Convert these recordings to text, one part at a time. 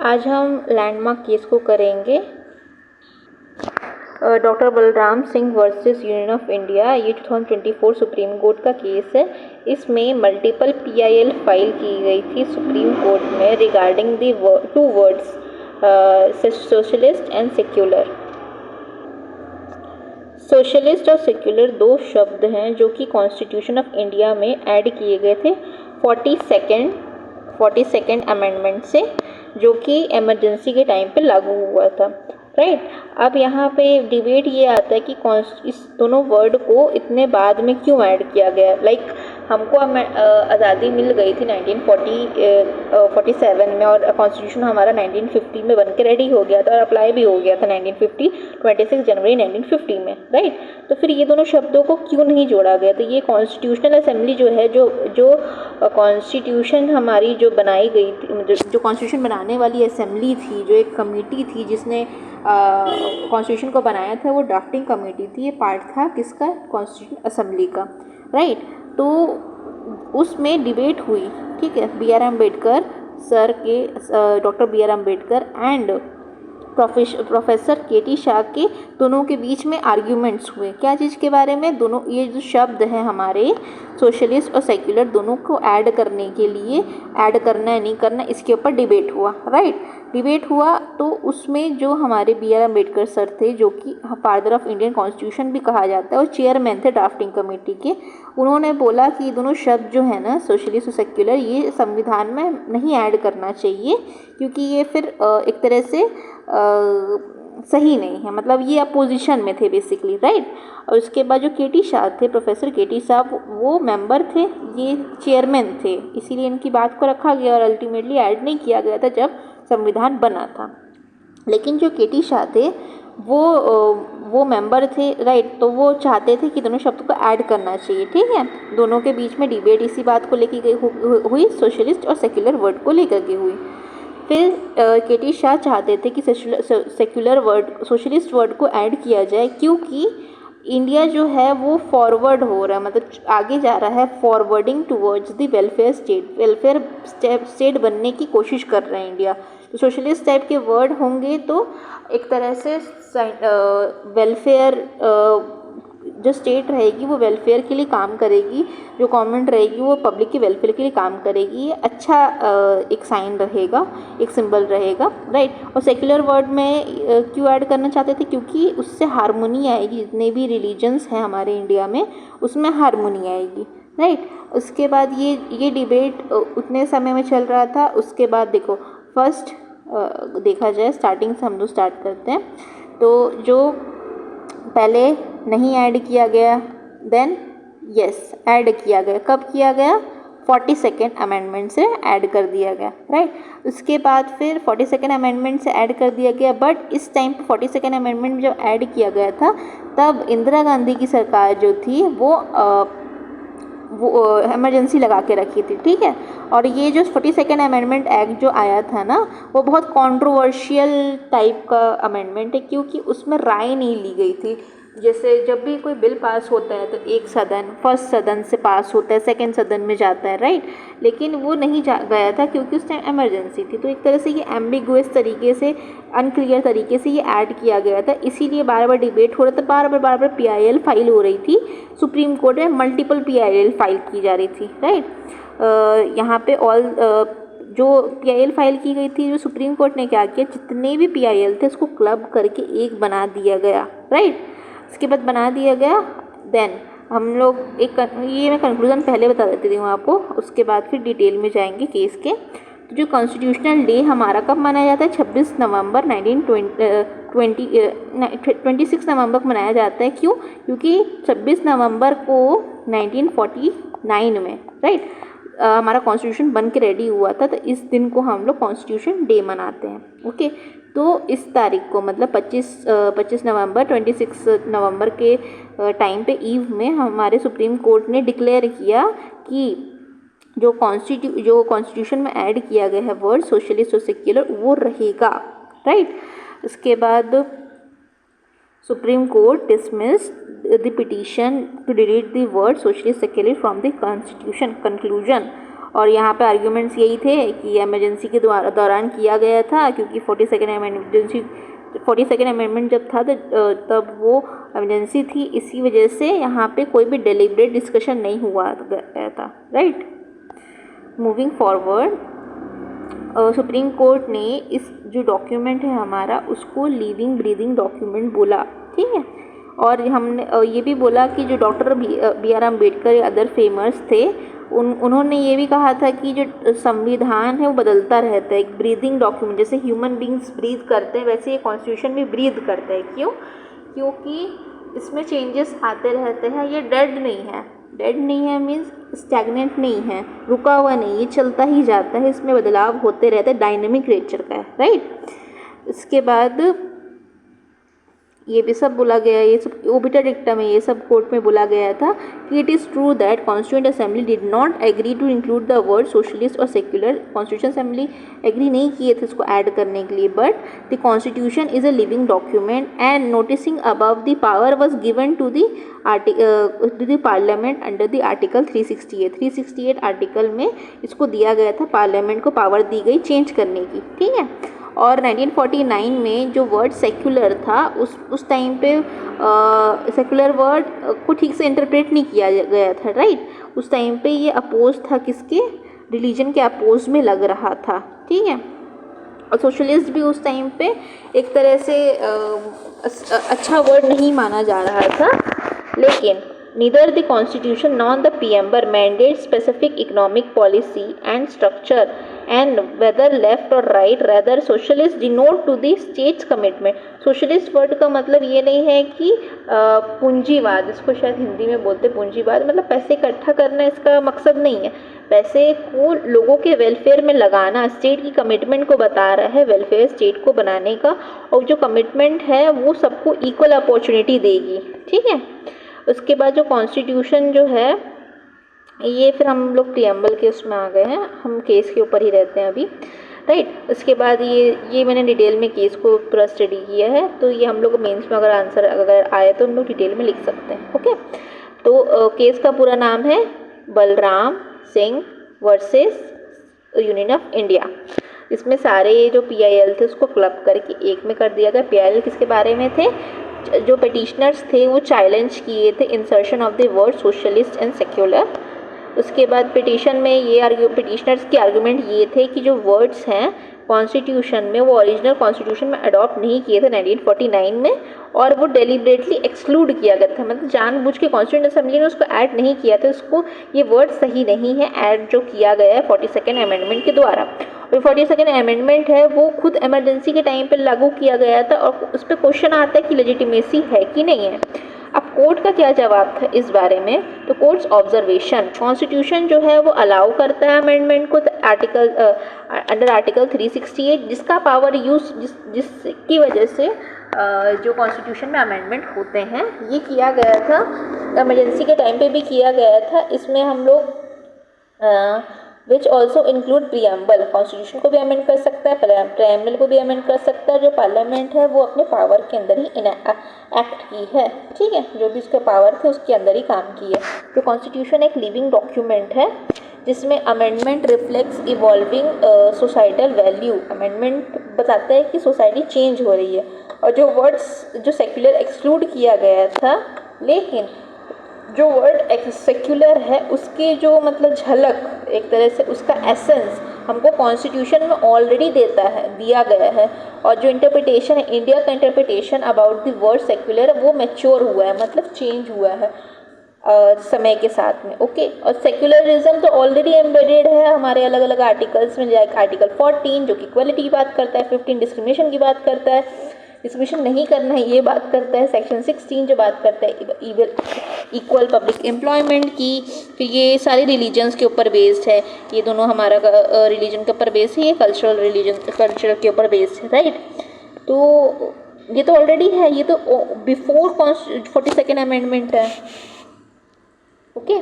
आज हम landmark case को करेंगे। Doctor Balram Singh versus union of India, ये 2024 सुप्रीम कोर्ट का केस है। इसमें मल्टीपल पीआईएल फाइल की गई थी सुप्रीम कोर्ट में regarding the two words socialist and secular. Socialist और सेक्युलर दो शब्द हैं जो कि कॉन्स्टिट्यूशन ऑफ इंडिया में ऐड किए गए थे 42nd अमेंडमेंट से, जो कि इमरजेंसी के टाइम पे लागू हुआ था। राइट। अब यहाँ पे डिबेट ये आता है कि इस दोनों वर्ड को इतने बाद में क्यों ऐड किया गया। लाइक हमको आज़ादी मिल गई थी 1947 में और कॉन्स्टिट्यूशन हमारा 1950 में बन के रेडी हो गया था और अप्लाई भी हो गया था 26 जनवरी 1950 में। राइट। तो फिर ये दोनों शब्दों को क्यों नहीं जोड़ा गया। तो ये कॉन्स्टिट्यूशनल असेंबली जो है, जो कॉन्स्टिट्यूशन हमारी जो बनाई गई थी, जो कॉन्स्टिट्यूशन बनाने वाली असेंबली थी, जो एक कमेटी थी जिसने कॉन्स्टिट्यूशन को बनाया था, वो ड्राफ्टिंग कमेटी थी। ये पार्ट था किसका? कॉन्स्टिट्यूशन असेंबली का। राइट। तो उसमें डिबेट हुई, ठीक है, बी आर अम्बेडकर सर के, doctor B R Ambedkar and professor K T Shah के दोनों के बीच में आर्ग्यूमेंट्स हुए। क्या चीज़ के बारे में? दोनों ये जो शब्द हैं हमारे सोशलिस्ट और सेक्युलर, दोनों को ऐड करने के लिए, ऐड करना है नहीं करना, इसके ऊपर डिबेट हुआ। राइट। डिबेट हुआ तो उसमें जो हमारे बी आर अम्बेडकर सर थे, जो कि फादर ऑफ इंडियन कॉन्स्टिट्यूशन भी कहा जाता है और चेयरमैन थे ड्राफ्टिंग कमेटी के, उन्होंने बोला कि ये दोनों शब्द जो है ना, सोशलिस्ट और सेक्युलर, ये संविधान में नहीं ऐड करना चाहिए क्योंकि ये फिर एक तरह से सही नहीं है। मतलब ये अपोजिशन में थे बेसिकली। राइट। और उसके बाद जो के टी शाह थे, प्रोफेसर के टी शाह, वो मेंबर थे, ये चेयरमैन थे, इसीलिए इनकी बात को रखा गया और अल्टीमेटली ऐड नहीं किया गया था जब संविधान बना था। लेकिन जो के टी शाह थे वो मेंबर थे। राइट। तो वो चाहते थे कि दोनों शब्द को ऐड करना चाहिए। ठीक है। दोनों के बीच में डिबेट इसी बात को लेकर गई हुई, सोशलिस्ट और सेक्युलर वर्ड को लेकर के हुई। फिर के टी शाह चाहते थे कि सेक्युलर वर्ड, सोशलिस्ट वर्ड को ऐड किया जाए क्योंकि इंडिया जो है वो फॉरवर्ड हो रहा है, मतलब आगे जा रहा है, forwarding towards the welfare state, welfare state बनने की कोशिश कर रहा है इंडिया। तो सोशलिस्ट टाइप के वर्ड होंगे तो एक तरह से वेलफेयर, जो स्टेट रहेगी वो वेलफेयर के लिए काम करेगी, जो गवर्नमेंट रहेगी वो पब्लिक के वेलफेयर के लिए काम करेगी। ये अच्छा एक साइन रहेगा, एक सिंबल रहेगा। राइट। और सेक्युलर वर्ड में क्यों ऐड करना चाहते थे? क्योंकि उससे हारमोनी आएगी, जितने भी रिलीजन्स हैं हमारे इंडिया में उसमें हारमोनी आएगी। राइट। उसके बाद ये डिबेट उतने समय में चल रहा था। उसके बाद देखो, फर्स्ट देखा जाए स्टार्टिंग से हम लोग स्टार्ट करते हैं, तो जो पहले नहीं ऐड किया गया, देन यस ऐड किया गया। कब किया गया? 42nd अमेंडमेंट से ऐड कर दिया गया। राइट। उसके बाद फिर 42nd अमेंडमेंट से ऐड कर दिया गया, बट इस टाइम पे 42nd अमेंडमेंट में जब ऐड किया गया था तब इंदिरा गांधी की सरकार जो थी वो इमरजेंसी लगा के रखी थी। ठीक है। और ये जो 42nd अमेंडमेंट एक्ट जो आया था ना, वो बहुत कंट्रोवर्शियल टाइप का अमेंडमेंट है क्योंकि उसमें राय नहीं ली गई थी। जैसे जब भी कोई बिल पास होता है तो एक सदन, फर्स्ट सदन से पास होता है, सेकंड सदन में जाता है। राइट। लेकिन वो नहीं गया था क्योंकि उस टाइम इमरजेंसी थी। तो एक तरह से ये एम्बिगुअस तरीके से, अनक्लियर तरीके से ये ऐड किया गया था, इसीलिए बार बार डिबेट हो रहा था, बार बार पीआईएल फाइल हो रही थी सुप्रीम कोर्ट में, मल्टीपल पीआईएल फाइल की जा रही थी। राइट। यहाँ पे जो पीआईएल फाइल की गई थी, जो सुप्रीम कोर्ट ने क्या किया, जितने भी पीआईएल थे उसको क्लब करके एक बना दिया गया। राइट। इसके बाद बना दिया गया, देन हम लोग ये मैं कंक्लूजन पहले बता देती हूँ आपको, उसके बाद फिर डिटेल में जाएंगे केस के। तो जो कॉन्स्टिट्यूशनल डे हमारा कब मनाया जाता है? 26 नवंबर 26 नवंबर को मनाया जाता है। क्यों? क्योंकि 26 नवंबर को 1949 में, राइट, हमारा कॉन्स्टिट्यूशन बन के रेडी हुआ था। तो इस दिन को हम लोग कॉन्स्टिट्यूशन डे मनाते हैं। ओके। तो इस तारीख को, मतलब 25 नवंबर, 26 नवंबर के टाइम पे ईव में हमारे सुप्रीम कोर्ट ने डिक्लेयर किया कि जो कॉन्स्टिट्यूशन में ऐड किया गया है वर्ड सोशलिस्ट और सेक्युलर, वो रहेगा। राइट। इसके बाद supreme court dismissed the petition to delete the word socialist secular from the constitution. Conclusion, और यहाँ पे आर्ग्यूमेंट्स यही थे कि एमरजेंसी के दौरान किया गया था, क्योंकि 42nd अमेंडमेंट जब था तब वो एमरजेंसी थी, इसी वजह से यहाँ पे कोई भी डेलिब्रेट डिस्कशन नहीं हुआ था, right. Moving forward, supreme court ने इस जो डॉक्यूमेंट है हमारा उसको लिविंग ब्रीदिंग डॉक्यूमेंट बोला, ठीक है। और हमने ये भी बोला कि जो डॉक्टर बी आर अम्बेडकर या अदर फेमस थे उन्होंने ये भी कहा था कि जो संविधान है वो बदलता रहता है, एक ब्रीदिंग डॉक्यूमेंट, जैसे ह्यूमन बींग्स ब्रीथ करते हैं वैसे ये कॉन्स्टिट्यूशन भी ब्रीथ करता है। क्यों? क्योंकि इसमें चेंजेस आते रहते हैं, ये डेड नहीं है मीन्स स्टैग्नेंट नहीं है, रुका हुआ नहीं, ये चलता ही जाता है, इसमें बदलाव होते रहते हैं, डायनेमिक नेचर का है, राइट। इसके बाद ये भी सब बोला गया, ये सब ओबिटा डिक्टा में ये सब कोर्ट में बोला गया था कि it is true that constituent assembly did not agree to include the word socialist और सेक्युलर। कॉन्स्टिट्यूशन असेंबली एग्री नहीं किए थे इसको ऐड करने के लिए, but the constitution is a living document and noticing above the power was given to the parliament under the article 368 article में इसको दिया गया था, पार्लियामेंट को पावर दी गई चेंज करने की, ठीक है। और 1949 में जो वर्ड सेक्युलर था उस टाइम पे सेक्युलर वर्ड को ठीक से इंटरप्रेट नहीं किया गया था, राइट। उस टाइम पे ये अपोज था, किसके? रिलीजन के अपोज में लग रहा था, ठीक है। और सोशलिस्ट भी उस टाइम पे एक तरह से अच्छा वर्ड नहीं माना जा रहा था, लेकिन neither the constitution nor the preamble mandate specific economic policy and structure and whether left or right, rather socialist denote to the state's commitment। socialist word का मतलब ये नहीं है कि पूंजीवाद, इसको शायद हिंदी में बोलते पूंजीवाद, मतलब पैसे इकट्ठा करना इसका मकसद नहीं है, पैसे को लोगों के वेलफेयर में लगाना, स्टेट की कमिटमेंट को बता रहा है, वेलफेयर स्टेट को बनाने का, और जो कमिटमेंट है वो सबको इक्वल अपॉर्चुनिटी देगी, ठीक है। उसके बाद जो कॉन्स्टिट्यूशन जो है ये, फिर हम लोग प्रियम्बल के उसमें आ गए हैं, हम केस के ऊपर ही रहते हैं अभी, राइट। उसके बाद ये मैंने डिटेल में केस को पूरा स्टडी किया है, तो ये हम लोग मेंस में अगर आंसर अगर आए तो हम लोग डिटेल में लिख सकते हैं, ओके। तो केस का पूरा नाम है Balram Singh versus union of India. इसमें सारे जो PIL थे उसको क्लब करके एक में कर दिया गया। PIL किसके बारे में थे? जो पिटिशनर्स थे वो चैलेंज किए थे insertion of the word socialist and secular. उसके बाद पिटिशन में पिटिशनर्स के आर्गूमेंट ये थे कि जो वर्ड्स हैं कॉन्स्टिट्यूशन में वो ओरिजिनल कॉन्स्टिट्यूशन में अडॉप्ट नहीं किए थे 1949 में, और वो डेलिबरेटली एक्सक्लूड किया गया था, मतलब जानबूझ के कॉन्स्टिट्यूंट असेंबली ने उसको ऐड नहीं किया था, उसको ये वर्ड सही नहीं है ऐड जो किया गया है 42nd अमेंडमेंट के द्वारा। और 42nd अमेंडमेंट है वो खुद इमरजेंसी के टाइम पे लागू किया गया था, और उस पर क्वेश्चन आता है कि लेजिटिमेसी है कि नहीं है। अब कोर्ट का क्या जवाब था इस बारे में? तो कोर्ट्स ऑब्जर्वेशन, कॉन्स्टिट्यूशन जो है वो अलाउ करता है अमेंडमेंट को अंडर आर्टिकल 368, जिसका पावर यूज जिसकी वजह से जो कॉन्स्टिट्यूशन में अमेंडमेंट होते हैं ये किया गया था, इमरजेंसी के टाइम पे भी किया गया था। इसमें हम लोग which also include preamble, constitution को भी अमेंड कर सकता है, प्रियम्बल को भी अमेंड कर सकता है, जो पार्लियामेंट है वो अपने पावर के अंदर ही एक्ट की है, ठीक है, जो भी उसके पावर थे उसके अंदर ही काम की है। तो कॉन्स्टिट्यूशन एक लिविंग डॉक्यूमेंट है जिसमें amendment reflects evolving societal value, amendment बताता है कि सोसाइटी चेंज हो रही है। और जो वर्ड्स जो सेक्युलर एक्सक्लूड किया गया था, लेकिन जो वर्ड सेक्युलर है उसके जो मतलब झलक, एक तरह से उसका एसेंस हमको कॉन्स्टिट्यूशन में ऑलरेडी दिया गया है, और जो इंटरप्रिटेशन है इंडिया का interpretation about the word secular वो मैच्योर हुआ है, मतलब चेंज हुआ है समय के साथ में, ओके। और सेक्युलरिज्म तो ऑलरेडी एम्बेडेड है हमारे अलग अलग आर्टिकल्स में, जैसे आर्टिकल 14 जो कि इक्वलिटी की बात करता है, 15 डिस्क्रिमिनेशन की बात करता है, डिस्क्रिमिनेशन नहीं करना है ये बात करता है, सेक्शन 16 जो बात करता है इक्वल पब्लिक एम्प्लॉयमेंट की। फिर ये सारे रिलीजन्स के ऊपर बेस्ड है, ये दोनों हमारा रिलीजन के ऊपर बेस्ड है, ये कल्चर के ऊपर बेस्ड है, राइट। तो ये तो ऑलरेडी है, ये तो बिफोर 42nd अमेंडमेंट है। ओके।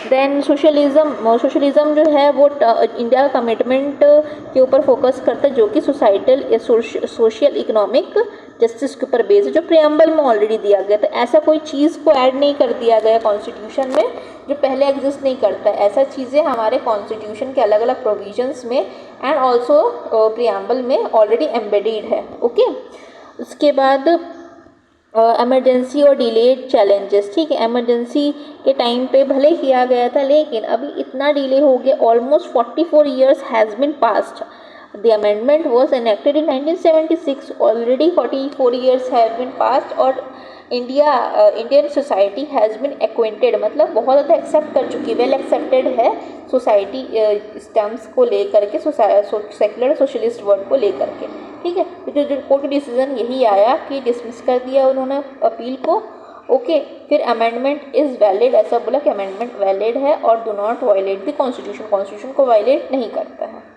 देन सोशलिज्म जो है वो इंडिया का कमिटमेंट के ऊपर फोकस करता है, जो कि सोसाइटल सोशल इकोनॉमिक जस्टिस के ऊपर बेस्ड है, जो प्रियम्बल में ऑलरेडी दिया गया था। ऐसा कोई चीज़ को ऐड नहीं कर दिया गया कॉन्स्टिट्यूशन में जो पहले एग्जिस्ट नहीं करता है। ऐसा चीज़ें हमारे कॉन्स्टिट्यूशन के अलग अलग प्रोविजंस में एंड ऑल्सो प्रियम्बल में ऑलरेडी एम्बेडेड है। ओके। उसके बाद एमरजेंसी और डिलेड चैलेंजेस, ठीक है। एमरजेंसी के टाइम पे भले किया गया था, लेकिन अभी इतना डिले हो गया, almost 44 years has been passed. The amendment was enacted in 1976, already 44 years have been passed और Indian society has been acquainted, मतलब बहुत ज़्यादा एक्सेप्ट कर चुकी है, वेल एक्सेप्टेड है सोसाइटी स्टम्स को लेकर के, सेकुलर सोशलिस्ट वर्ड को लेकर के, ठीक है। तो जो कोर्ट का डिसीजन यही आया कि डिसमिस कर दिया उन्होंने अपील को। ओके। फिर अमेंडमेंट इज़ वैलिड, ऐसा बोला कि अमेंडमेंट वैलिड है और do not violate the constitution, constitution को वायलेट नहीं करता है।